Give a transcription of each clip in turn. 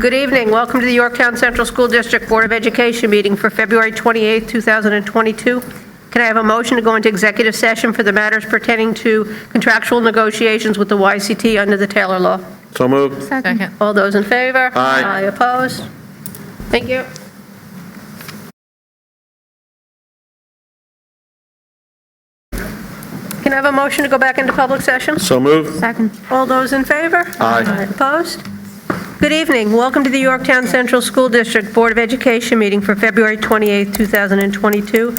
Good evening. Welcome to the Yorktown Central School District Board of Education meeting for February 28, 2022. Can I have a motion to go into executive session for the matters pertaining to contractual negotiations with the YCT under the Taylor Law? So moved. Second. All those in favor? Aye. Aye opposed? Thank you. Can I have a motion to go back into public session? So moved. Second. All those in favor? Aye. Opposed? Good evening. Welcome to the Yorktown Central School District Board of Education meeting for February 28, 2022.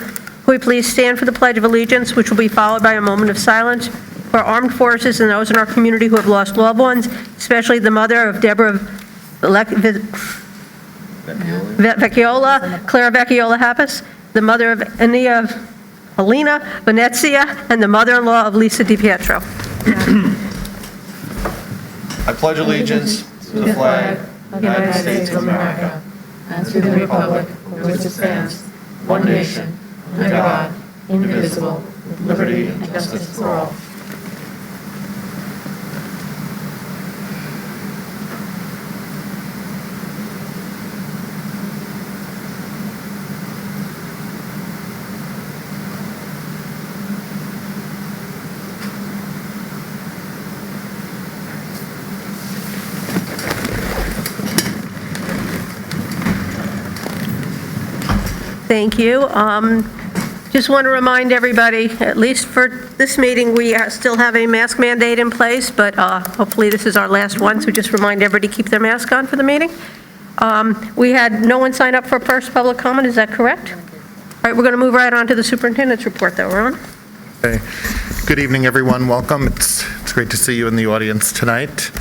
Will you please stand for the Pledge of Allegiance, which will be followed by a moment of silence for our armed forces and those in our community who have lost loved ones, especially the mother of Deborah Vecchiola, Clara Vecchiola Happis, the mother of Alina Venezia, and the mother-in-law of Lisa DiPietro. I pledge allegiance to the flag of the United States of America and to the republic for which it stands, one nation, under God, indivisible, with liberty and justice for all. Thank you. Just want to remind everybody, at least for this meeting, we still have a mask mandate in place, but hopefully this is our last one, so just remind everybody to keep their mask on for the meeting. We had no one sign up for first public comment, is that correct? All right, we're going to move right on to the superintendent's report, though. Ron? Okay. Good evening, everyone. Welcome. It's great to see you in the audience tonight.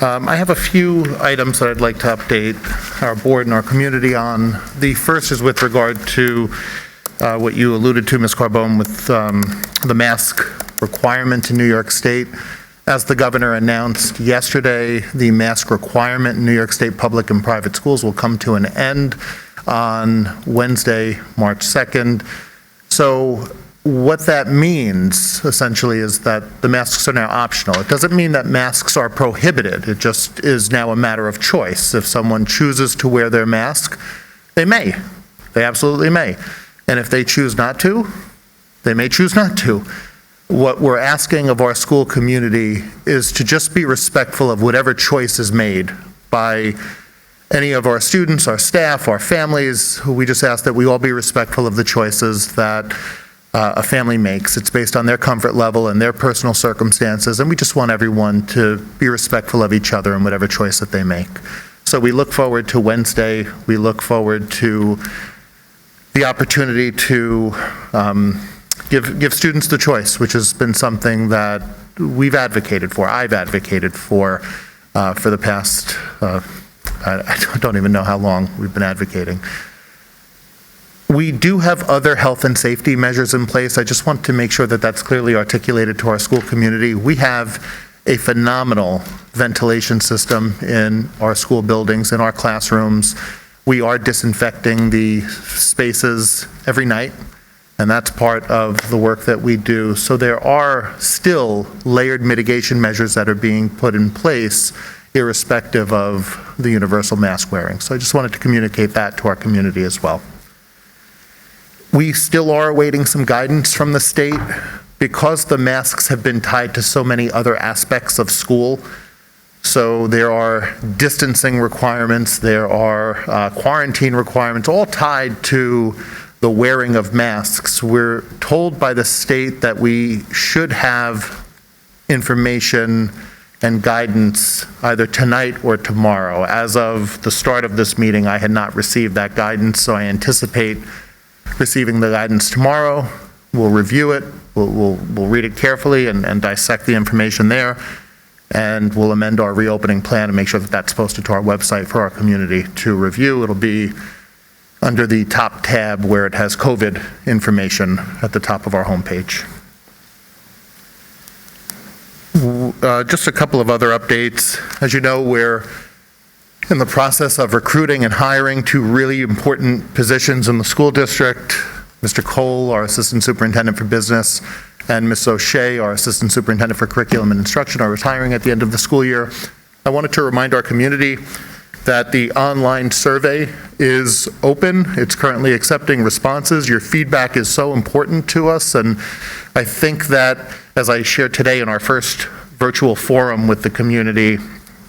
I have a few items that I'd like to update our board and our community on. The first is with regard to what you alluded to, Ms. Carbone, with the mask requirement in New York State. As the governor announced yesterday, the mask requirement in New York State public and private schools will come to an end on Wednesday, March 2nd. So what that means, essentially, is that the masks are now optional. It doesn't mean that masks are prohibited. It just is now a matter of choice. If someone chooses to wear their mask, they may. They absolutely may. And if they choose not to, they may choose not to. What we're asking of our school community is to just be respectful of whatever choice is made by any of our students, our staff, our families. We just ask that we all be respectful of the choices that a family makes. It's based on their comfort level and their personal circumstances, and we just want everyone to be respectful of each other in whatever choice that they make. So we look forward to Wednesday. We look forward to the opportunity to give students the choice, which has been something that we've advocated for, I've advocated for the past, I don't even know how long we've been advocating. We do have other health and safety measures in place. I just want to make sure that that's clearly articulated to our school community. We have a phenomenal ventilation system in our school buildings, in our classrooms. We are disinfecting the spaces every night, and that's part of the work that we do. So there are still layered mitigation measures that are being put in place, irrespective of the universal mask wearing. So I just wanted to communicate that to our community as well. We still are awaiting some guidance from the state because the masks have been tied to so many other aspects of school. So there are distancing requirements, there are quarantine requirements, all tied to the wearing of masks. We're told by the state that we should have information and guidance either tonight or tomorrow. As of the start of this meeting, I had not received that guidance, so I anticipate receiving the guidance tomorrow. We'll review it, we'll read it carefully and dissect the information there, and we'll amend our reopening plan and make sure that that's posted to our website for our community to review. It'll be under the top tab where it has COVID information at the top of our homepage. Just a couple of other updates. As you know, we're in the process of recruiting and hiring two really important positions in the school district. Mr. Cole, our Assistant Superintendent for Business, and Ms. O'Shea, our Assistant Superintendent for Curriculum and Instruction, are retiring at the end of the school year. I wanted to remind our community that the online survey is open. It's currently accepting responses. Your feedback is so important to us, and I think that, as I shared today in our first virtual forum with the community,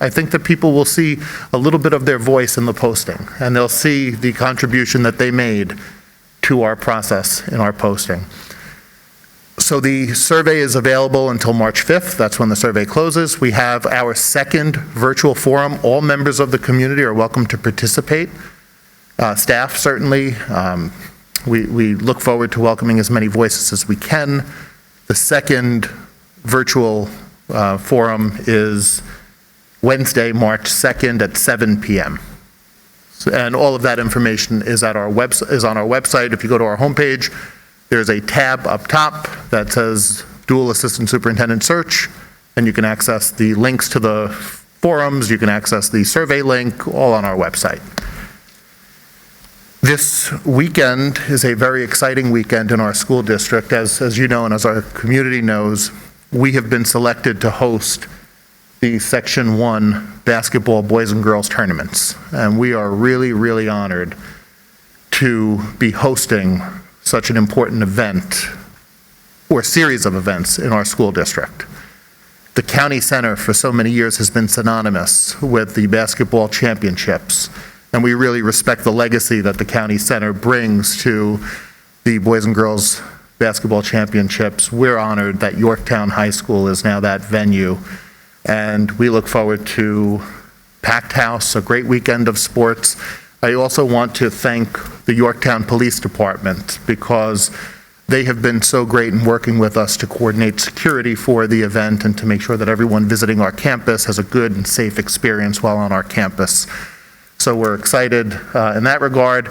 I think that people will see a little bit of their voice in the posting, and they'll see the contribution that they made to our process in our posting. So the survey is available until March 5th. That's when the survey closes. We have our second virtual forum. All members of the community are welcome to participate. Staff, certainly. We look forward to welcoming as many voices as we can. The second virtual forum is Wednesday, March 2nd at 7 p.m. And all of that information is on our website. If you go to our homepage, there's a tab up top that says Dual Assistant Superintendent Search, and you can access the links to the forums, you can access the survey link, all on our website. This weekend is a very exciting weekend in our school district. As you know, and as our community knows, we have been selected to host the Section 1 basketball boys and girls tournaments. And we are really, really honored to be hosting such an important event, or series of events, in our school district. The county center for so many years has been synonymous with the basketball championships, and we really respect the legacy that the county center brings to the boys and girls basketball championships. We're honored that Yorktown High School is now that venue, and we look forward to packed house, a great weekend of sports. I also want to thank the Yorktown Police Department, because they have been so great in working with us to coordinate security for the event and to make sure that everyone visiting our campus has a good and safe experience while on our campus. So we're excited in that regard.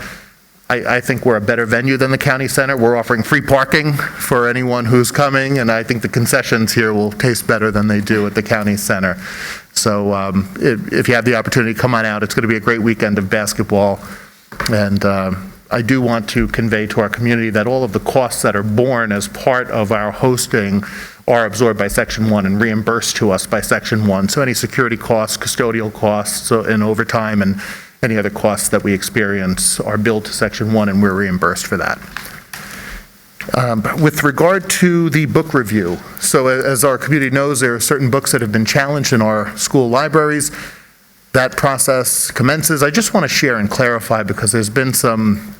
I think we're a better venue than the county center. We're offering free parking for anyone who's coming, and I think the concessions here will taste better than they do at the county center. So if you have the opportunity, come on out. It's going to be a great weekend of basketball. And I do want to convey to our community that all of the costs that are borne as part of our hosting are absorbed by Section 1 and reimbursed to us by Section 1. So any security costs, custodial costs, and overtime, and any other costs that we experience are billed to Section 1, and we're reimbursed for that. With regard to the book review, so as our community knows, there are certain books that have been challenged in our school libraries. That process commences. I just want to share and clarify, because there's been some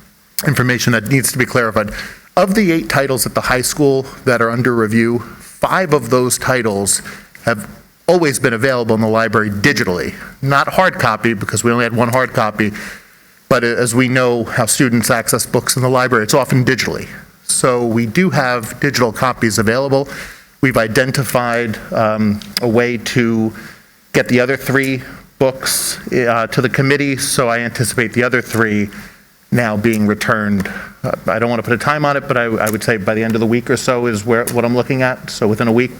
information that needs to be clarified. Of the 8 titles at the high school that are under review, 5 of those titles have always been available in the library digitally. Not hard copy, because we only had 1 hard copy, but as we know how students access books in the library, it's often digitally. So we do have digital copies available. We've identified a way to get the other 3 books to the committee, so I anticipate the other 3 now being returned. I don't want to put a time on it, but I would say by the end of the week or so is what I'm looking at, so within a week.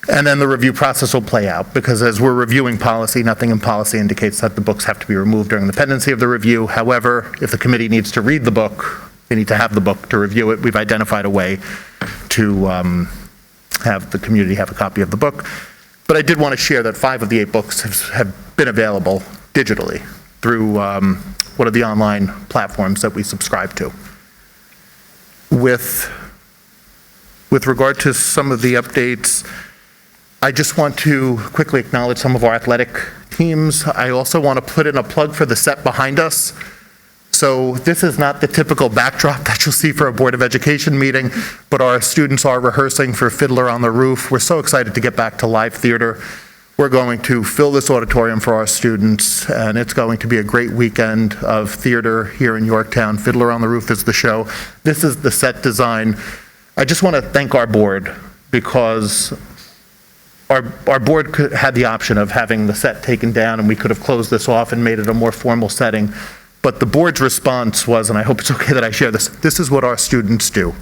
And then the review process will play out, because as we're reviewing policy, nothing in policy indicates that the books have to be removed during the pendency of the review. However, if the committee needs to read the book, they need to have the book to review it. We've identified a way to have the community have a copy of the book. But I did want to share that 5 of the 8 books have been available digitally through one of the online platforms that we subscribe to. With regard to some of the updates, I just want to quickly acknowledge some of our athletic teams. I also want to put in a plug for the set behind us. So this is not the typical backdrop that you'll see for a Board of Education meeting, but our students are rehearsing for Fiddler on the Roof. We're so excited to get back to live theater. We're going to fill this auditorium for our students, and it's going to be a great weekend of theater here in Yorktown. Fiddler on the Roof is the show. This is the set design. I just want to thank our board, because our board had the option of having the set taken down, and we could have closed this off and made it a more formal setting. But the board's response was, and I hope it's okay that I share this, this is what our students do.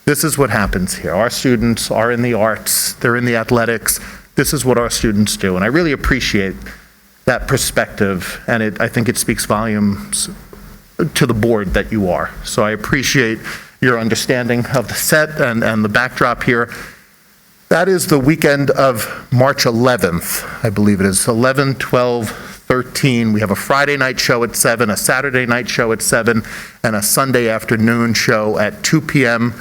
This is what happens here. Our students are in the arts, they're in the athletics. This is what our students do. And I really appreciate that perspective, and I think it speaks volumes to the board that you are. So I appreciate your understanding of the set and the backdrop here. That is the weekend of March 11th, I believe it is, 11, 12, 13. We have a Friday night show at 7, a Saturday night show at 7, and a Sunday afternoon show at 2 p.m.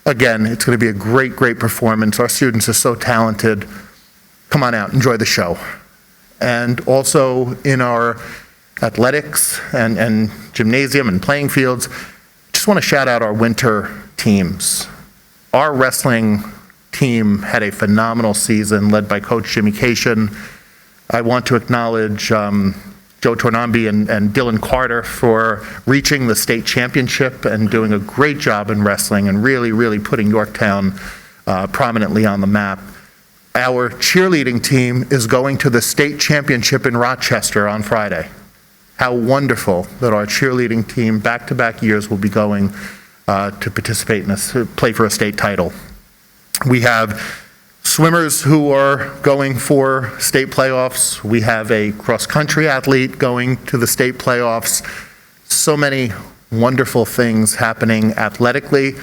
Again, it's going to be a great, great performance. Our students are so talented. Come on out, enjoy the show. And also in our athletics and gymnasium and playing fields, just want to shout out our winter teams. Our wrestling team had a phenomenal season led by Coach Jimmy Cation. I want to acknowledge Joe Tornambi and Dylan Carter for reaching the state championship and doing a great job in wrestling and really, really putting Yorktown prominently on the map. Our cheerleading team is going to the state championship in Rochester on Friday. How wonderful that our cheerleading team, back-to-back years, will be going to participate in play for a state title. We have swimmers who are going for state playoffs. We have a cross-country athlete going to the state playoffs. So many wonderful things happening athletically.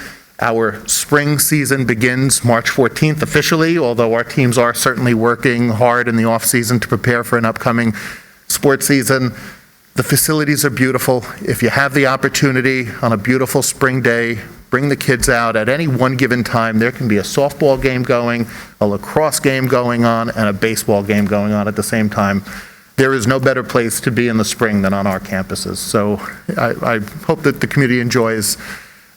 Our spring season begins March 14th officially, although our teams are certainly working hard in the off-season to prepare for an upcoming sports season. The facilities are beautiful. If you have the opportunity on a beautiful spring day, bring the kids out. At any one given time, there can be a softball game going, a lacrosse game going on, and a baseball game going on at the same time. There is no better place to be in the spring than on our campuses. So I hope that the community enjoys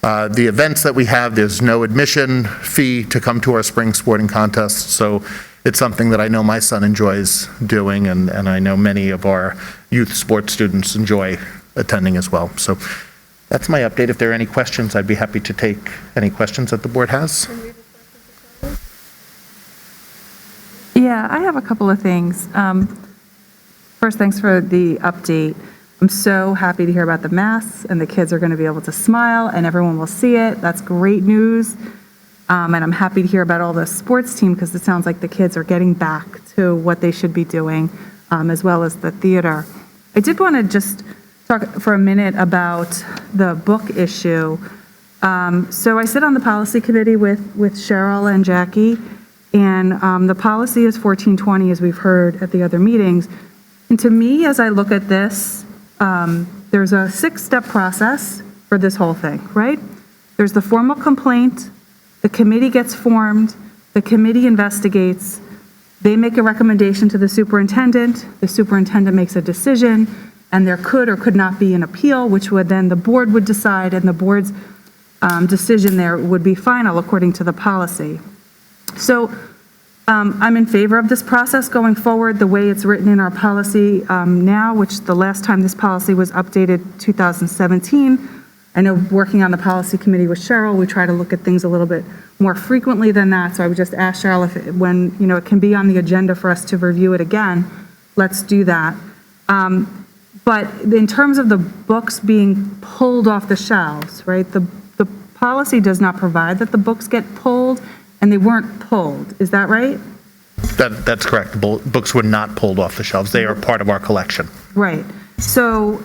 the events that we have. There's no admission fee to come to our spring sporting contests, so it's something that I know my son enjoys doing, and I know many of our youth sports students enjoy attending as well. So that's my update. If there are any questions, I'd be happy to take any questions that the board has. Yeah, I have a couple of things. First, thanks for the update. I'm so happy to hear about the masks, and the kids are going to be able to smile, and everyone will see it. That's great news. And I'm happy to hear about all the sports team, because it sounds like the kids are getting back to what they should be doing, as well as the theater. I did want to just talk for a minute about the book issue. So I sit on the policy committee with Cheryl and Jackie, and the policy is 1420, as we've heard at the other meetings. And to me, as I look at this, there's a 6-step process for this whole thing, right? There's the formal complaint, the committee gets formed, the committee investigates, they make a recommendation to the superintendent makes a decision, and there could or could not be an appeal, which would then the board would decide, and the board's decision there would be final according to the policy. So I'm in favor of this process going forward, the way it's written in our policy now, which the last time this policy was updated, 2017. I know working on the policy committee with Cheryl, we try to look at things a little bit more frequently than that. So I would just ask Cheryl if when it can be on the agenda for us to review it again, let's do that. But in terms of the books being pulled off the shelves, right? The policy does not provide that the books get pulled, and they weren't pulled. Is that right? That's correct. The books were not pulled off the shelves. They are part of our collection. Right. So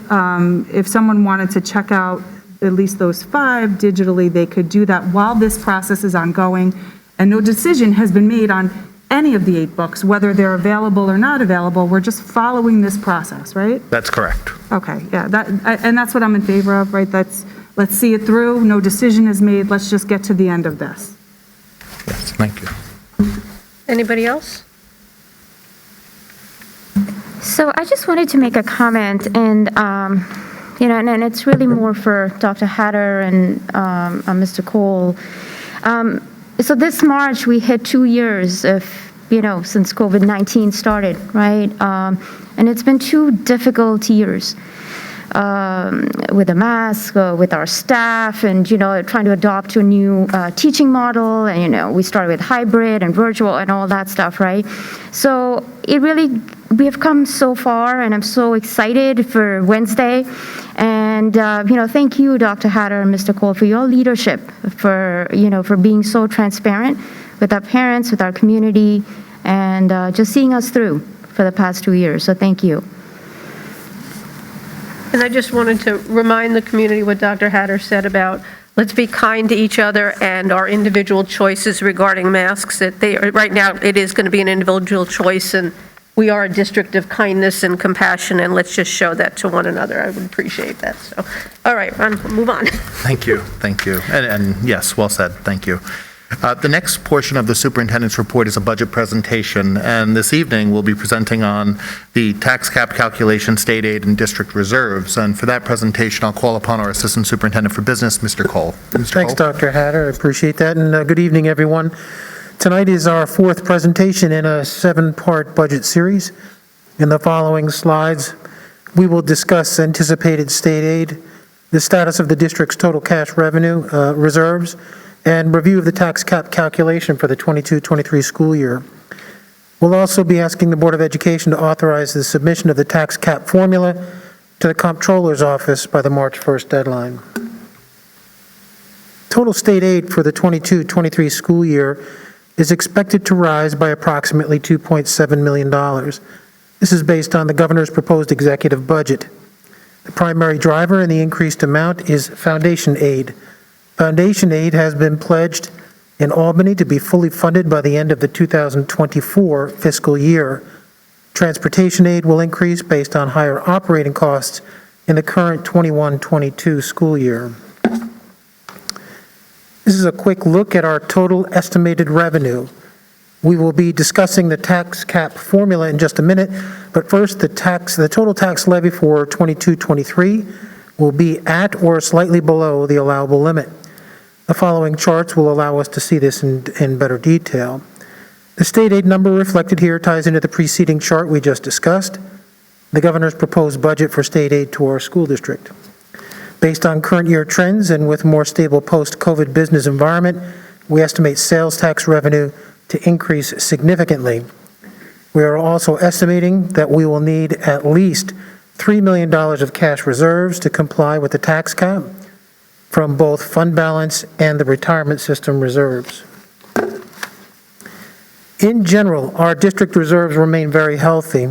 if someone wanted to check out at least those 5 digitally, they could do that while this process is ongoing, and no decision has been made on any of the 8 books, whether they're available or not available. We're just following this process, right? That's correct. Okay, yeah, and that's what I'm in favor of, right? Let's see it through. No decision is made. Let's just get to the end of this. Yes, thank you. Anybody else? So I just wanted to make a comment, and and it's really more for Dr. Hatter and Mr. Cole. So this March, we hit 2 years of, since COVID-19 started, right? And it's been 2 difficult years with the mask, with our staff, and, trying to adopt to a new teaching model. And, we started with hybrid and virtual and all that stuff, right? So we have come so far, and I'm so excited for Wednesday. And, thank you, Dr. Hatter and Mr. Cole, for your leadership, for being so transparent with our parents, with our community, and just seeing us through for the past 2 years. So thank you. And I just wanted to remind the community what Dr. Hatter said about let's be kind to each other and our individual choices regarding masks. Right now, it is going to be an individual choice, and we are a district of kindness and compassion, and let's just show that to one another. I would appreciate that. So, all right, Ron, move on. Thank you, thank you. And yes, well said, thank you. The next portion of the superintendent's report is a budget presentation, and this evening we'll be presenting on the tax cap calculation, state aid, and district reserves. And for that presentation, I'll call upon our Assistant Superintendent for Business, Mr. Cole. Mr. Thanks, Cole? Dr. Hatter. I appreciate that, and good evening, everyone. Tonight is our fourth presentation in a 7-part budget series. In the following slides, we will discuss anticipated state aid, the status of the district's total cash revenue reserves, and review of the tax cap calculation for the 22-23 school year. We'll also be asking the Board of Education to authorize the submission of the tax cap formula to the Comptroller's Office by the March 1st deadline. Total state aid for the 22-23 school year is expected to rise by approximately $2.7 million. This is based on the governor's proposed executive budget. The primary driver in the increased amount is foundation aid. Foundation aid has been pledged in Albany to be fully funded by the end of the 2024 fiscal year. Transportation aid will increase based on higher operating costs in the current 21-22 school year. This is a quick look at our total estimated revenue. We will be discussing the tax cap formula in just a minute, but first, the total tax levy for 22-23 will be at or slightly below the allowable limit. The following charts will allow us to see this in better detail. The state aid number reflected here ties into the preceding chart we just discussed, the governor's proposed budget for state aid to our school district. Based on current year trends and with more stable post-COVID business environment, we estimate sales tax revenue to increase significantly. We are also estimating that we will need at least $3 million of cash reserves to comply with the tax cap from both fund balance and the retirement system reserves. In general, our district reserves remain very healthy.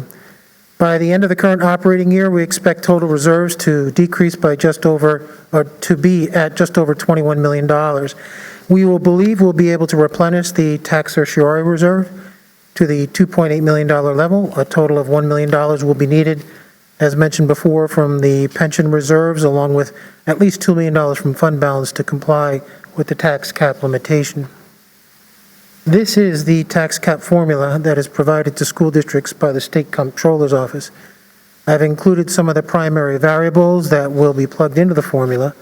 By the end of the current operating year, we expect total reserves to decrease by to be at just over $21 million. We will be able to replenish the tax certiorari reserve to the $2.8 million level. A total of $1 million will be needed, as mentioned before, from the pension reserves, along with at least $2 million from fund balance to comply with the tax cap limitation. This is the tax cap formula that is provided to school districts by the State Comptroller's Office. I've included some of the primary variables that will be plugged into the formula.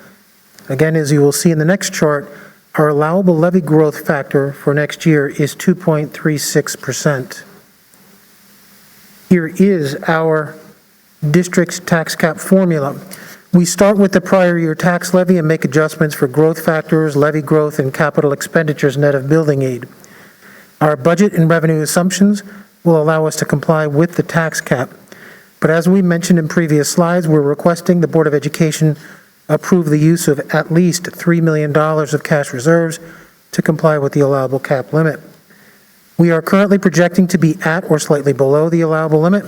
Again, as you will see in the next chart, our allowable levy growth factor for next year is 2.36%. Here is our district's tax cap formula. We start with the prior year tax levy and make adjustments for growth factors, levy growth, and capital expenditures net of building aid. Our budget and revenue assumptions will allow us to comply with the tax cap. But as we mentioned in previous slides, we're requesting the Board of Education approve the use of at least $3 million of cash reserves to comply with the allowable cap limit. We are currently projecting to be at or slightly below the allowable limit.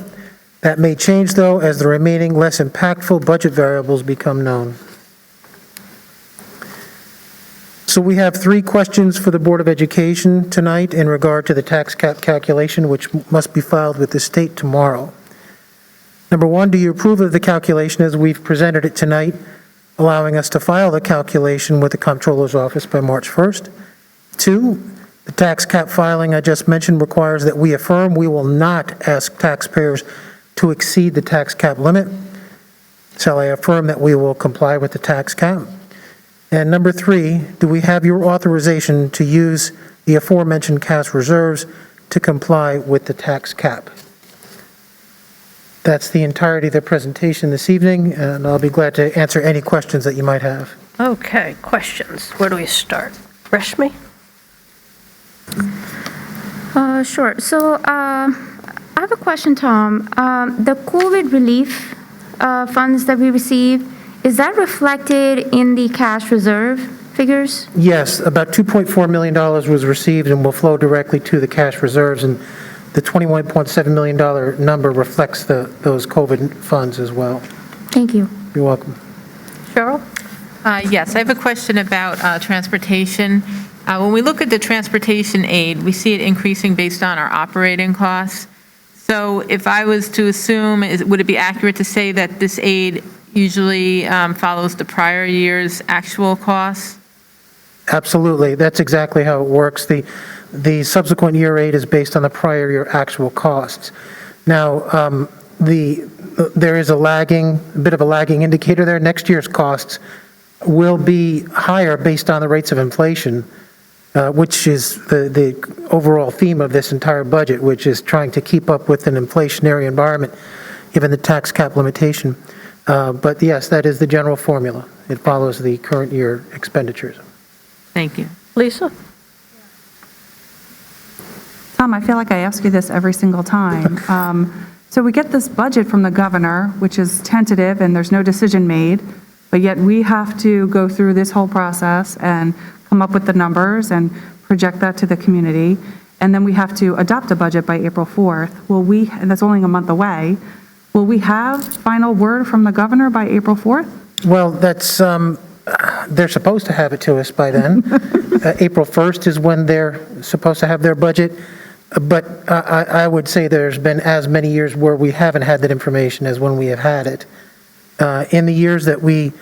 That may change, though, as the remaining less impactful budget variables become known. So we have 3 questions for the Board of Education tonight in regard to the tax cap calculation, which must be filed with the state tomorrow. Number 1, do you approve of the calculation as we've presented it tonight, allowing us to file the calculation with the Comptroller's Office by March 1st? 2, the tax cap filing I just mentioned requires that we affirm we will not ask taxpayers to exceed the tax cap limit. Shall I affirm that we will comply with the tax cap? And number 3, do we have your authorization to use the aforementioned cash reserves to comply with the tax cap? That's the entirety of the presentation this evening, and I'll be glad to answer any questions that you might have. Okay, questions. Where do we start? Reshmi? Sure. So I have a question, Tom. The COVID relief funds that we receive, is that reflected in the cash reserve figures? Yes, about $2.4 million was received and will flow directly to the cash reserves, and the $21.7 million number reflects those COVID funds as well. Thank you. You're welcome. Cheryl? Yes, I have a question about transportation. When we look at the transportation aid, we see it increasing based on our operating costs. So if I was to assume, would it be accurate to say that this aid usually follows the prior year's actual costs? Absolutely, that's exactly how it works. The subsequent year aid is based on the prior year actual costs. Now, there is a bit of a lagging indicator there. Next year's costs will be higher based on the rates of inflation, which is the overall theme of this entire budget, which is trying to keep up with an inflationary environment, given the tax cap limitation. But yes, that is the general formula. It follows the current year expenditures. Thank you. Lisa? Tom, I feel like I ask you this every single time. So we get this budget from the governor, which is tentative and there's no decision made, but yet we have to go through this whole process and come up with the numbers and project that to the community. And then we have to adopt a budget by April 4th. And that's only a month away, will we have final word from the governor by April 4th? Well, they're supposed to have it to us by then. April 1st is when they're supposed to have their budget. But I would say there's been as many years where we haven't had that information as when we have had it. In the years that we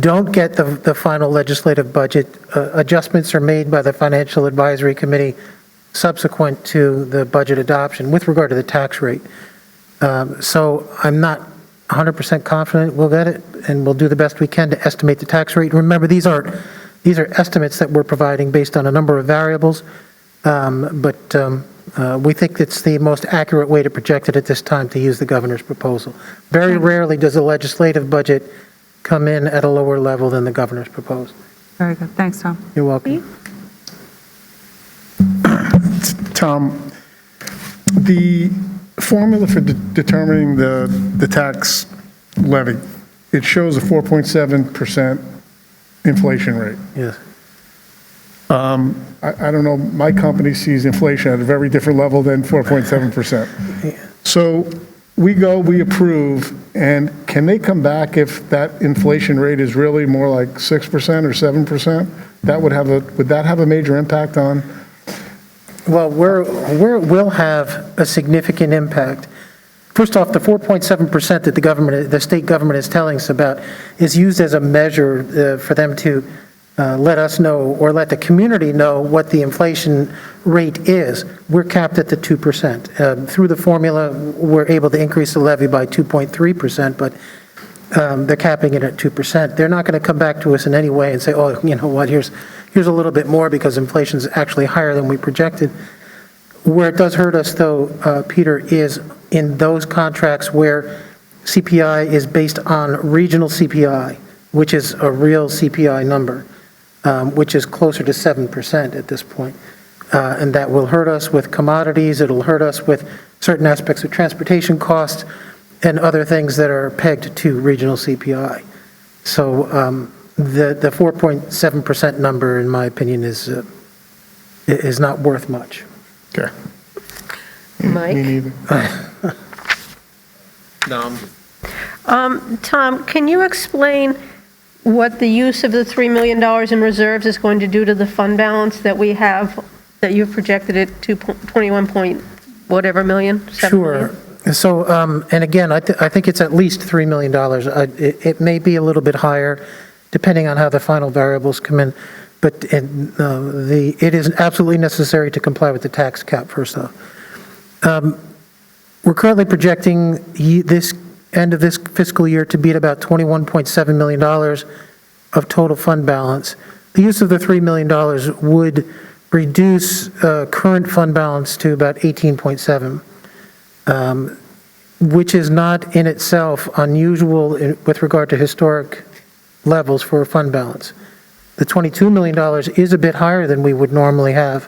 don't get the final legislative budget, adjustments are made by the Financial Advisory Committee subsequent to the budget adoption with regard to the tax rate. So I'm not 100% confident we'll get it, and we'll do the best we can to estimate the tax rate. Remember, these are estimates that we're providing based on a number of variables, but we think it's the most accurate way to project it at this time to use the governor's proposal. Very rarely does a legislative budget come in at a lower level than the governor's proposed. Very good. Thanks, Tom. You're welcome. Tom, the formula for determining the tax levy, it shows a 4.7% inflation rate. Yes. I don't know, my company sees inflation at a very different level than 4.7%. So we approve, and can they come back if that inflation rate is really more like 6% or 7%? Would that have a major impact on? Well, we'll have a significant impact. First off, the 4.7% that the state government is telling us about is used as a measure for them to let us know, or let the community know, what the inflation rate is. We're capped at the 2%. Through the formula, we're able to increase the levy by 2.3%, but they're capping it at 2%. They're not going to come back to us in any way and say, oh, you know what, here's a little bit more because inflation's actually higher than we projected. Where it does hurt us, though, Peter, is in those contracts where CPI is based on regional CPI, which is a real CPI number, which is closer to 7% at this point. And that will hurt us with commodities, it'll hurt us with certain aspects of transportation costs and other things that are pegged to regional CPI. So the 4.7% number, in my opinion, is not worth much. Okay. Mike? Me neither. Tom, can you explain what the use of the $3 million in reserves is going to do to the fund balance that we have, that you've projected at 21 point whatever million? Sure. So, and again, I think it's at least $3 million. It may be a little bit higher, depending on how the final variables come in, but it is absolutely necessary to comply with the tax cap, first off. We're currently projecting this end of this fiscal year to be at about $21.7 million of total fund balance. The use of the $3 million would reduce current fund balance to about 18.7, which is not in itself unusual with regard to historic levels for a fund balance. The $22 million is a bit higher than we would normally have,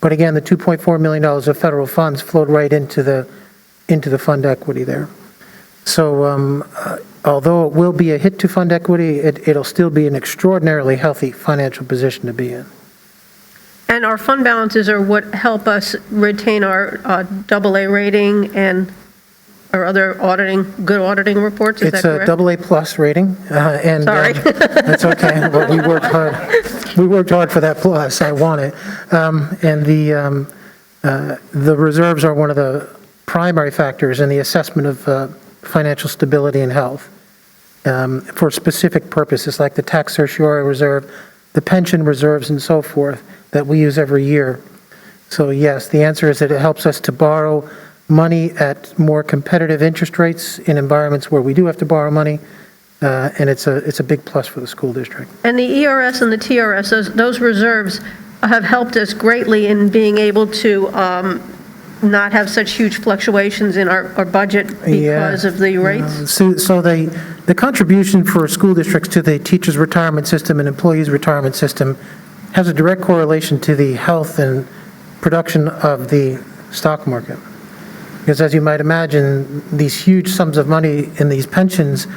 but again, the $2.4 million of federal funds flowed right into the fund equity there. So although it will be a hit to fund equity, it'll still be an extraordinarily healthy financial position to be in. And our fund balances are what help us retain our AA rating and our other good auditing reports, is that correct? It's a AA plus rating, and Sorry. that's okay, but we worked hard. We worked hard for that plus, I want it. And the reserves are one of the primary factors in the assessment of financial stability and health for specific purposes like the tax certiorari reserve, the pension reserves, and so forth that we use every year. So yes, the answer is that it helps us to borrow money at more competitive interest rates in environments where we do have to borrow money, and it's a big plus for the school district. And the ERS and the TRS, those reserves have helped us greatly in being able to not have such huge fluctuations in our budget because of the rates? So the contribution for school districts to the teachers' retirement system and employees' retirement system has a direct correlation to the health and production of the stock market. Because as you might imagine, these huge sums of money in these pensions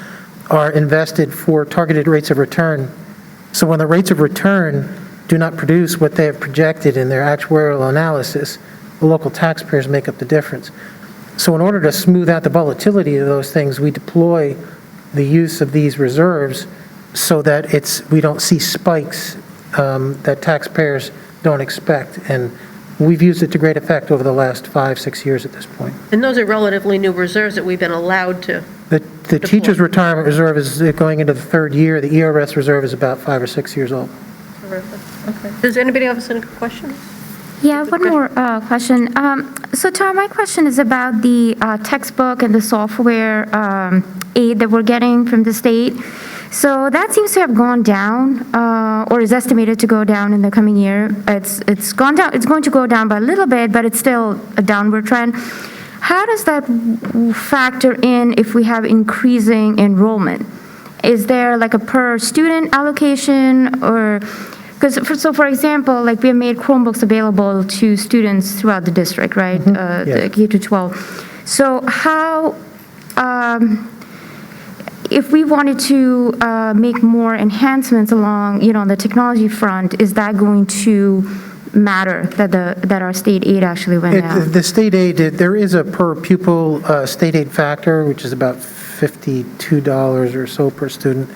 are invested for targeted rates of return. So when the rates of return do not produce what they have projected in their actuarial analysis, the local taxpayers make up the difference. So in order to smooth out the volatility of those things, we deploy the use of these reserves so that we don't see spikes that taxpayers don't expect. And we've used it to great effect over the last 5-6 years at this point. And those are relatively new reserves that we've been allowed to. The teacher's retirement reserve is going into the third year. The ERS reserve is about 5 or 6 years old. Terrific. Okay. Does anybody have any questions? Yeah, one more question. So Tom, my question is about the textbook and the software aid that we're getting from the state. So that seems to have gone down, or is estimated to go down in the coming year. It's gone down. It's going to go down by a little bit, but it's still a downward trend. How does that factor in if we have increasing enrollment? Is there like a per student allocation, or for example, like we have made Chromebooks available to students throughout the district, right? The K to 12. So how, if we wanted to make more enhancements along, on the technology front, is that going to matter that our state aid actually went down? The state aid, there is a per pupil state aid factor, which is about $52 or so per student.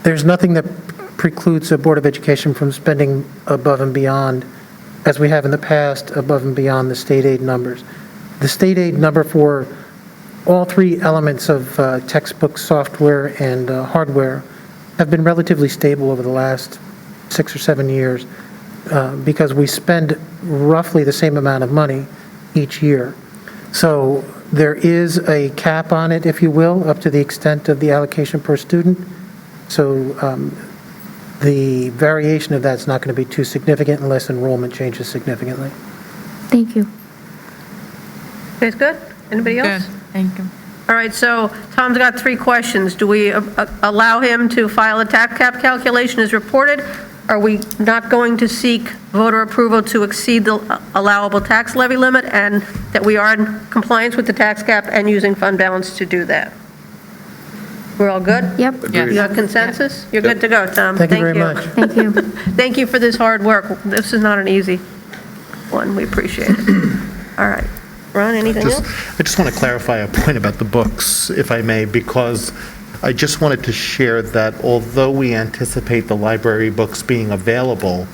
There's nothing that precludes a Board of Education from spending above and beyond, as we have in the past, above and beyond the state aid numbers. The state aid number for all three elements of textbook software and hardware have been relatively stable over the last 6 or 7 years because we spend roughly the same amount of money each year. So there is a cap on it, if you will, up to the extent of the allocation per student. So the variation of that's not going to be too significant unless enrollment changes significantly. Thank you. Okay, good. Anybody else? Good, thank you. All right, so Tom's got 3 questions. Do we allow him to file a tax cap calculation as reported? Are we not going to seek voter approval to exceed the allowable tax levy limit, and that we are in compliance with the tax cap and using fund balance to do that? We're all good? Yep. You have consensus? You're good to go, Tom. Thank you very much. Thank you. Thank you for this hard work. This is not an easy one. We appreciate it. All right. Ron, anything else? I just want to clarify a point about the books, if I may, because I just wanted to share that although we anticipate the library books being available,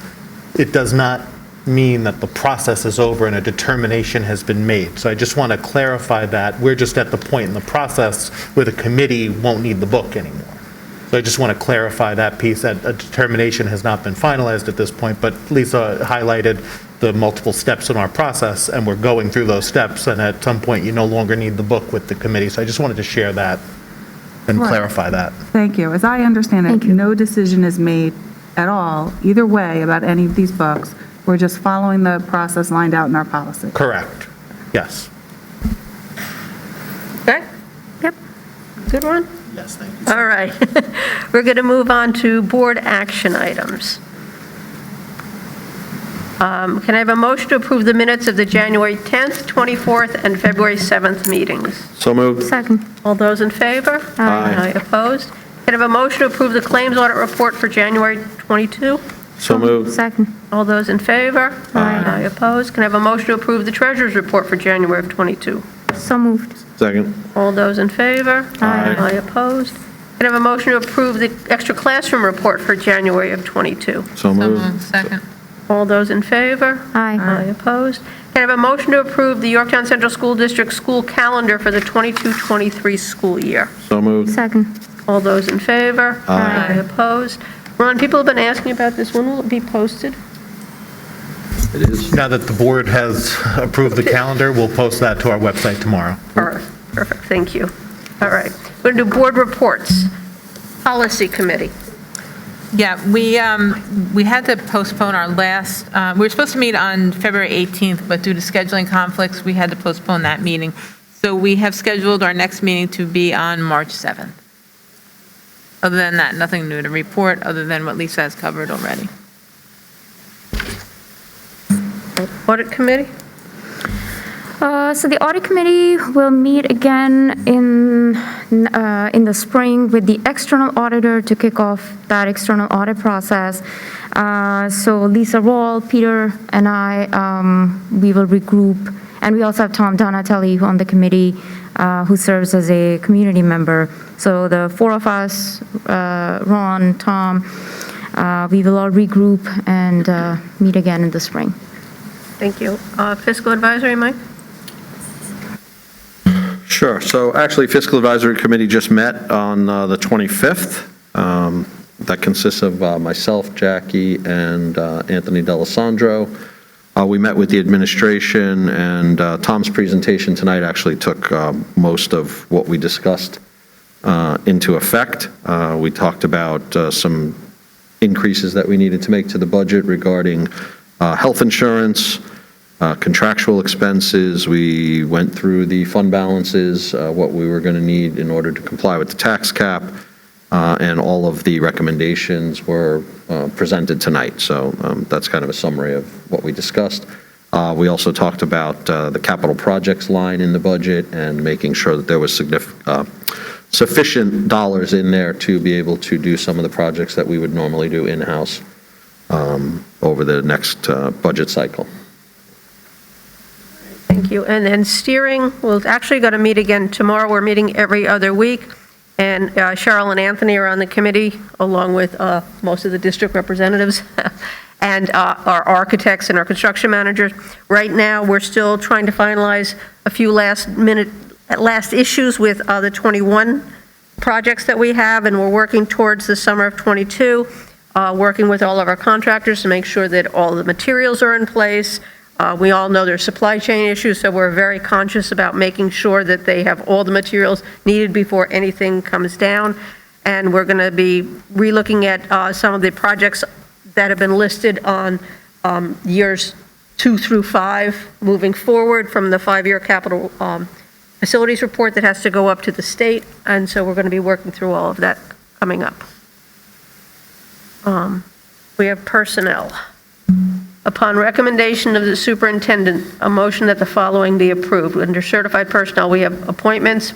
it does not mean that the process is over and a determination has been made. So I just want to clarify that we're just at the point in the process where the committee won't need the book anymore. So I just want to clarify that piece, that a determination has not been finalized at this point, but Lisa highlighted the multiple steps in our process, and we're going through those steps, and at some point, you no longer need the book with the committee. So I just wanted to share that and Right. clarify that. Thank you. As I understand it, no decision is made at all, either way, about any of these books. We're just following the process lined out in our policy. Correct. Yes. Okay? Yep. Good, Ron? Yes, thank you. All right. We're going to move on to board action items. Can I have a motion to approve the minutes of the January 10th, 24th, and February 7th meetings? So moved. Second. All those in favor? Aye. Opposed? Can I have a motion to approve the claims audit report for January 22? So moved. Second. All those in favor? Aye. Opposed? Can I have a motion to approve the treasurer's report for January of 22? So moved. Second. All those in favor? Aye. Opposed? Can I have a motion to approve the extra classroom report for January of 22? So So moved. moved. Second. All those in favor? Aye. Opposed? Can Can I have a motion to approve the Yorktown Central School District school calendar for the 22-23 school year? So moved. Second. All those in favor? Aye. Opposed? Ron, people have been asking about this. When will it be posted? It is. Now that the board has approved the calendar, we'll post that to our website tomorrow. Perfect, thank you. All right, we're going to do board reports. Policy Committee. Yeah, we had to postpone our last, we were supposed to meet on February 18th, but due to scheduling conflicts, we had to postpone that meeting. So we have scheduled our next meeting to be on March 7th. Other than that, nothing new to report, other than what Lisa has covered already. Audit Committee? So the audit committee will meet again in the spring with the external auditor to kick off that external audit process. So Lisa Roll, Peter, and I, we will regroup. And we also have Tom Donatelli on the committee who serves as a community member. So the four of us, Ron, Tom, we will all regroup and meet again in the spring. Thank you. Fiscal Advisory, Mike? Sure. So actually, Fiscal Advisory Committee just met on the 25th. That consists of myself, Jackie, and Anthony D'Alessandro. We met with the administration, and Tom's presentation tonight actually took most of what we discussed into effect. We talked about some increases that we needed to make to the budget regarding health insurance, contractual expenses. We went through the fund balances, what we were going to need in order to comply with the tax cap, and all of the recommendations were presented tonight. So that's kind of a summary of what we discussed. We also talked about the capital projects line in the budget and making sure that there was sufficient dollars in there to be able to do some of the projects that we would normally do in-house over the next budget cycle. Thank you. And then steering, we're actually going to meet again tomorrow. We're meeting every other week. And Cheryl and Anthony are on the committee, along with most of the district representatives and our architects and our construction managers. Right now, we're still trying to finalize a few last issues with the 21 projects that we have, and we're working towards the summer of 22, working with all of our contractors to make sure that all the materials are in place. We all know there's supply chain issues, so we're very conscious about making sure that they have all the materials needed before anything comes down. And we're going to be relooking at some of the projects that have been listed on years 2 through 5, moving forward from the 5-year capital facilities report that has to go up to the state. And so we're going to be working through all of that coming up. We have personnel. Upon recommendation of the superintendent, a motion that the following be approved. Under certified personnel, we have appointments,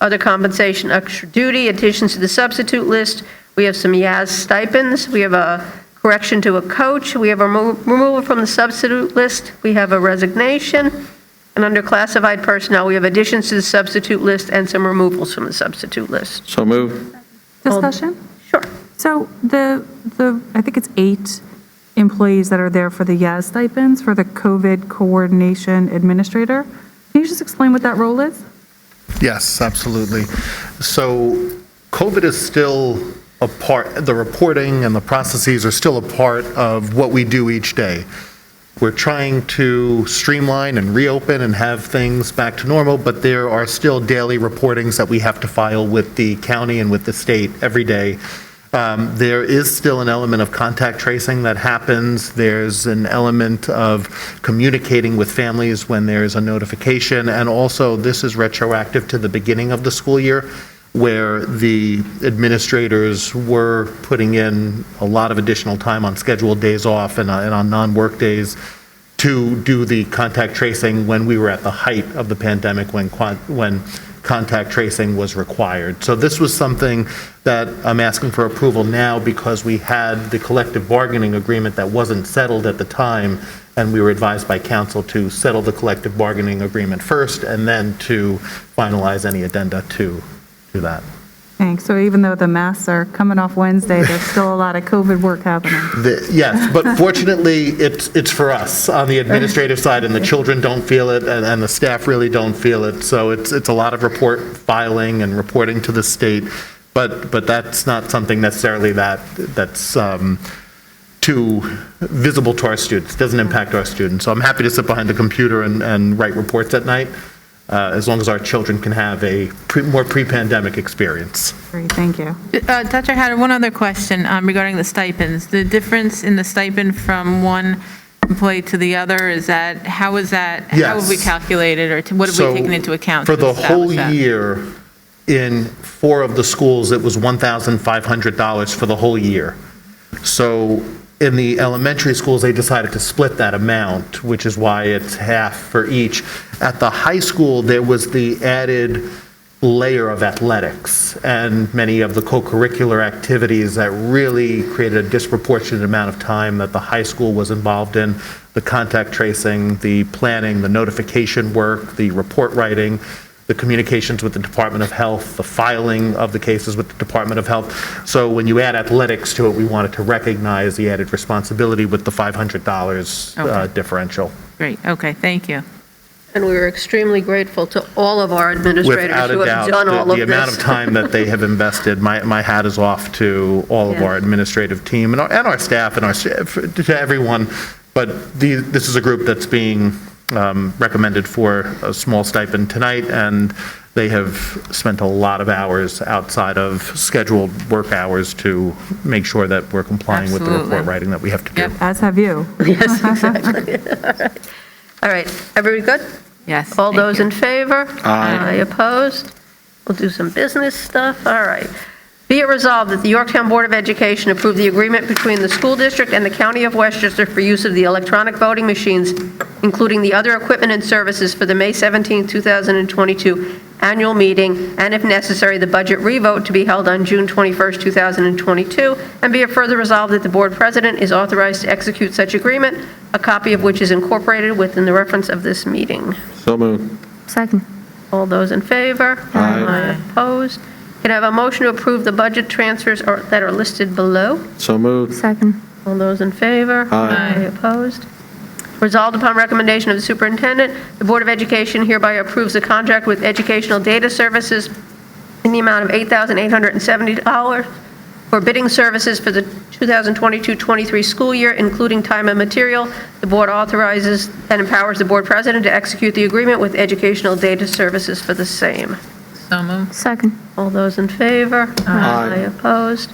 other compensation, extra duty, additions to the substitute list. We have some YAS stipends. We have a correction to a coach. We have a removal from the substitute list. We have a resignation. And under classified personnel, we have additions to the substitute list and some removals from the substitute list. So moved. Discussion? Sure. So I think it's 8 employees that are there for the YAS stipends for the COVID coordination administrator. Can you just explain what that role is? Yes, absolutely. So COVID is still a part, the reporting and the processes are still a part of what we do each day. We're trying to streamline and reopen and have things back to normal, but there are still daily reportings that we have to file with the county and with the state every day. There is still an element of contact tracing that happens. There's an element of communicating with families when there's a notification, and also this is retroactive to the beginning of the school year, where the administrators were putting in a lot of additional time on scheduled days off and on non-work days to do the contact tracing when we were at the height of the pandemic, when contact tracing was required. So this was something that I'm asking for approval now because we had the collective bargaining agreement that wasn't settled at the time, and we were advised by council to settle the collective bargaining agreement first and then to finalize any addenda to that. Thanks. So even though the masks are coming off Wednesday, there's still a lot of COVID work happening. Yes, but fortunately, it's for us on the administrative side, and the children don't feel it, and the staff really don't feel it. So it's a lot of report filing and reporting to the state, but that's not something necessarily that's too visible to our students. It doesn't impact our students. So I'm happy to sit behind the computer and write reports at night, as long as our children can have a more pre-pandemic experience. Great, thank you. Dr. Hatter, one other question regarding the stipends. The difference in the stipend from one employee to the other, how is that, how have we Yes. calculated, or what have we taken into account? For to the establish whole that? year, in 4 of the schools, it was $1,500 for the whole year. So in the elementary schools, they decided to split that amount, which is why it's half for each. At the high school, there was the added layer of athletics and many of the co-curricular activities that really created a disproportionate amount of time that the high school was involved in: the contact tracing, the planning, the notification work, the report writing, the communications with the Department of Health, the filing of the cases with the Department of Health. So when you add athletics to it, we wanted to recognize the added responsibility with the $500 Okay. differential. Great, okay, thank you. And we were extremely grateful to all of our administrators Without who a have doubt, done all of the amount of this. time that they have invested, my hat is off to all of Yeah. our administrative team and our staff and to everyone. But this is a group that's being recommended for a small stipend tonight, and they have spent a lot of hours outside of scheduled work hours to make sure that we're complying with the Absolutely. report writing that we have to do. Yep. As have you. Yes, exactly. All right, everybody good? Yes. All thank those you. in favor? Aye. Opposed? We'll do some business stuff. All right. Be it resolved that the Yorktown Board of Education approve the agreement between the school district and the County of Westchester for use of the electronic voting machines, including the other equipment and services for the May 17, 2022 annual meeting, and if necessary, the budget revote to be held on June 21, 2022, and be it further resolved that the board president is authorized to execute such agreement, a copy of which is incorporated within the reference of this meeting. So moved. Second. All those in favor? Aye. Opposed? Can I have a motion to approve the budget transfers that are listed below? So moved. Second. All those in favor? Aye. Opposed? Resolved upon recommendation of the superintendent, the Board of Education hereby approves a contract with Educational Data Services in the amount of $8,870 for bidding services for the 2022-23 school year, including time and material. The board authorizes and empowers the board president to execute the agreement with Educational Data Services for the same. So moved. Second. All those in favor? Aye. Opposed?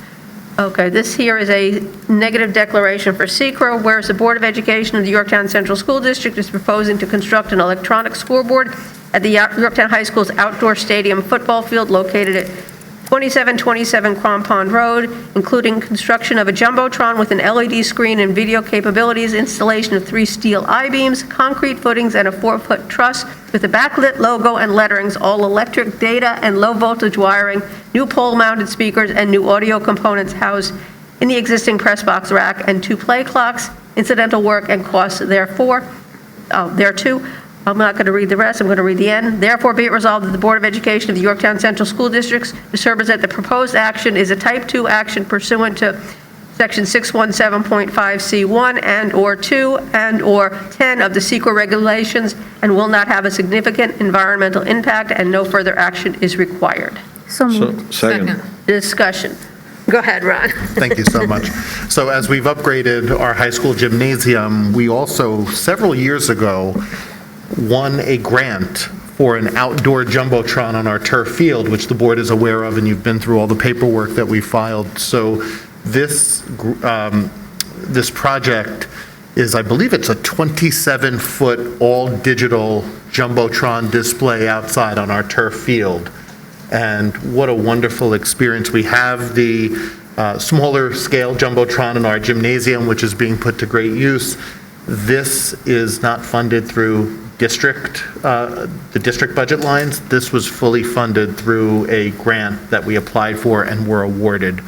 Okay, this here is a negative declaration for SECRO, whereas the Board of Education of the Yorktown Central School District is proposing to construct an electronic scoreboard at the Yorktown High School's outdoor stadium football field located at 2727 Crom Pond Road, including construction of a Jumbotron with an LED screen and video capabilities, installation of 3 steel I-beams, concrete footings, and a 4-foot truss with a backlit logo and letterings, all electric data and low-voltage wiring, new pole-mounted speakers, and new audio components housed in the existing press box rack, and 2 play clocks, incidental work and costs thereto. I'm not going to read the rest, I'm going to read the end. Therefore, be it resolved that the Board of Education of the Yorktown Central School Districts determines that the proposed action is a Type 2 action pursuant to Section 617.5C1 and/or 2 and/or 10 of the SEQA regulations and will not have a significant environmental impact, and no further action is required. So moved. Second. Discussion. Go ahead, Ron. Thank you so much. So as we've upgraded our high school gymnasium, we also, several years ago, won a grant for an outdoor Jumbotron on our turf field, which the board is aware of, and you've been through all the paperwork that we filed. So this project is, I believe it's a 27-foot all-digital Jumbotron display outside on our turf field. And what a wonderful experience. We have the smaller scale Jumbotron in our gymnasium, which is being put to great use. This is not funded through the district budget lines. This was fully funded through a grant that we applied for and were awarded.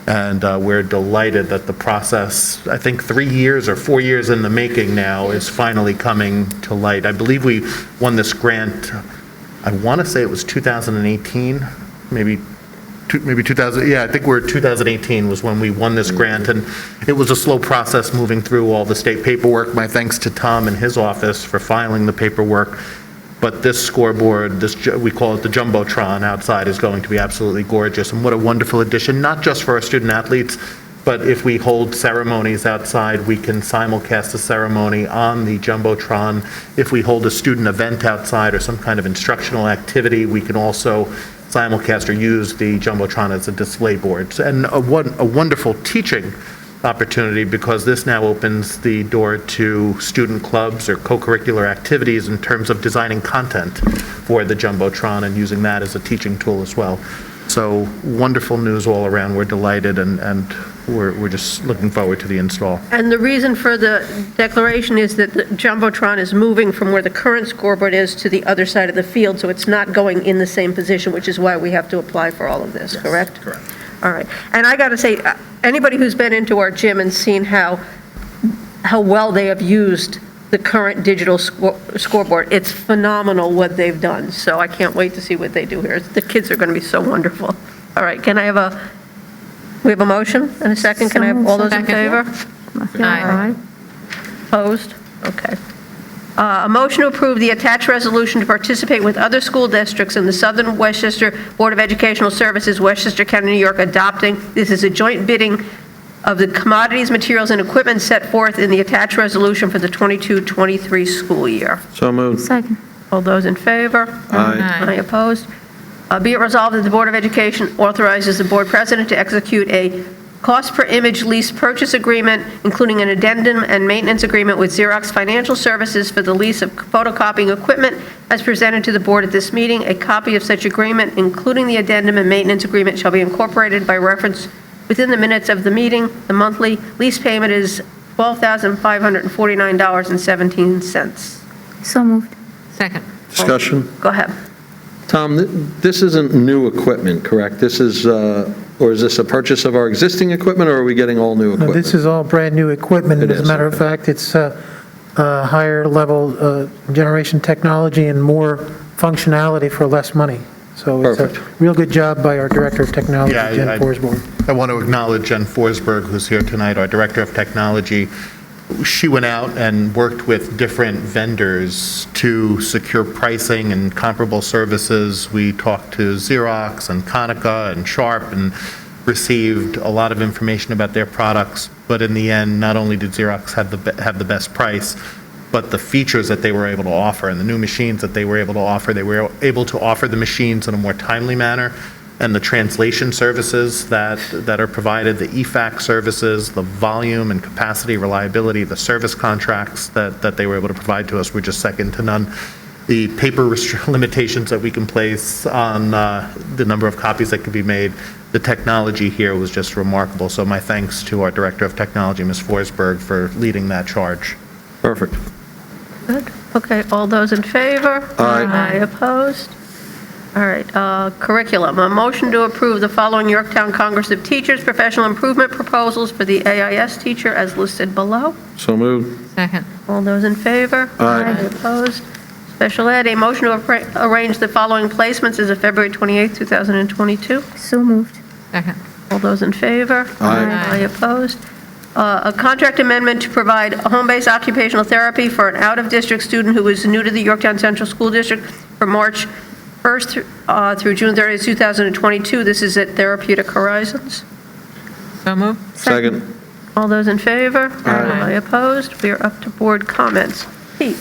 And we're delighted that the process, I think 3 years or 4 years in the making now, is finally coming to light. I believe we won this grant, I want to say it was 2018, maybe maybe 2000, yeah, I think 2018 was when we won this grant, and it was a slow process moving through all the state paperwork. My thanks to Tom and his office for filing the paperwork. But this scoreboard, we call it the Jumbotron outside, is going to be absolutely gorgeous. And what a wonderful addition, not just for our student athletes, but if we hold ceremonies outside, we can simulcast the ceremony on the Jumbotron. If we hold a student event outside or some kind of instructional activity, we can also simulcast or use the Jumbotron as a display board. And a wonderful teaching opportunity, because this now opens the door to student clubs or co-curricular activities in terms of designing content for the Jumbotron and using that as a teaching tool as well. So wonderful news all around. We're delighted, and we're just looking forward to the install. And the reason for the declaration is that the Jumbotron is moving from where the current scoreboard is to the other side of the field, so it's not going in the same position, which is why we have to apply for all of this, correct? Correct. All right. And I got to say, anybody who's been into our gym and seen how well they have used the current digital scoreboard, it's phenomenal what they've done. So I can't wait to see what they do here. The kids are going to be so wonderful. All right, we have a motion and a second? Can I have all those in favor? Aye. Opposed? Okay. A motion to approve the attached resolution to participate with other school districts in the Southern Westchester Board of Educational Services, Westchester County, New York, adopting, this is a joint bidding of the commodities, materials, and equipment set forth in the attached resolution for the 22-23 school year. So moved. Second. All those in favor? Aye. Aye opposed? Be it resolved that the Board of Education authorizes the board president to execute a cost per image lease purchase agreement, including an addendum and maintenance agreement with Xerox Financial Services for the lease of photocopying equipment as presented to the board at this meeting. A copy of such agreement, including the addendum and maintenance agreement, shall be incorporated by reference within the minutes of the meeting. The monthly lease payment is $12,549.17. So moved. Second. Discussion? Go ahead. Tom, this isn't new equipment, correct? This is, or is this a purchase of our existing equipment, or are we getting all new No, equipment? this is all brand-new equipment. It As a is, matter of fact, it's higher level generation technology and more functionality for less money. So it's a Perfect. real good job by our Director of Technology, Yeah, Jen Forsborn. I want to acknowledge Jen Forsberg, who's here tonight, our Director of Technology. She went out and worked with different vendors to secure pricing and comparable services. We talked to Xerox and Konica and Sharp and received a lot of information about their products. But in the end, not only did Xerox have the best price, but the features that they were able to offer and the new machines that they were able to offer the machines in a more timely manner. And the translation services that are provided, the EFAC services, the volume and capacity, reliability, the service contracts that they were able to provide to us were just second to none. The paper limitations that we can place on the number of copies that could be made, the technology here was just remarkable. So my thanks to our Director of Technology, Ms. Forsberg, for leading that charge. Perfect. Good. Okay, all those in favor? Aye. Aye opposed? All right, curriculum. A motion to approve the following Yorktown Congress of Teachers professional improvement proposals for the AIS teacher as listed below. So moved. Second. All those in favor? Aye. Opposed? Special ed, a motion to arrange the following placements as of February 28, 2022. So moved. Second. All those in favor? Aye. Opposed? A contract amendment to provide home-based occupational therapy for an out-of-district student who is new to the Yorktown Central School District for March 1st through June 30th, 2022. This is at Therapeutic Horizons. So moved. Second. All those in favor? Aye. Opposed? We are up to board comments. Pete?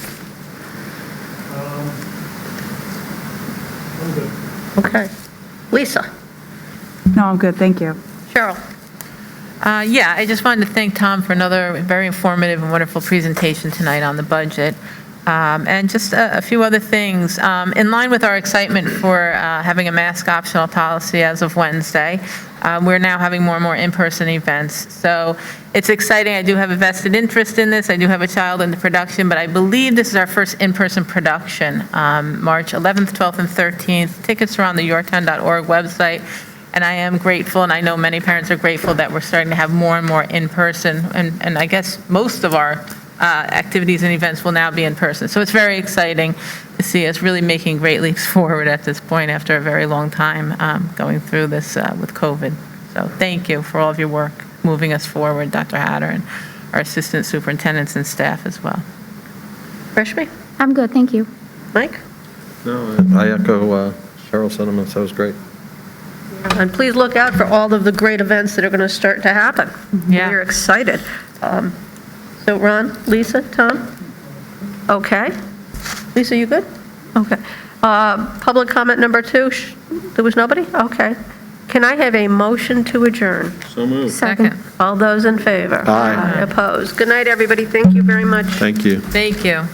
Okay. Lisa? No, I'm good, thank you. Cheryl? Yeah, I just wanted to thank Tom for another very informative and wonderful presentation tonight on the budget. And just a few other things. In line with our excitement for having a mask optional policy as of Wednesday, we're now having more and more in-person events. So it's exciting. I do have a vested interest in this. I do have a child in the production, but I believe this is our first in-person production, March 11th, 12th, and 13th. Tickets are on the yorktown.org website. And I am grateful, and I know many parents are grateful that we're starting to have more and more in-person. And I guess most of our activities and events will now be in person. So it's very exciting to see us really making great leaps forward at this point after a very long time going through this with COVID. So thank you for all of your work moving us forward, Dr. Hatter, and our assistant superintendents and staff as well. Rashmi? I'm good, thank you. Mike? No, I echo Cheryl's sentiments. That was great. And please look out for all of the great events that are going to start to happen. Yeah. We're excited. So Ron, Lisa, Tom? Okay. Lisa, you good? Okay. Public comment number 2, there was nobody? Okay. Can I have a motion to adjourn? So moved. Second. All those in favor? Aye. Opposed? Good night, everybody. Thank you very much. Thank you. Thank you.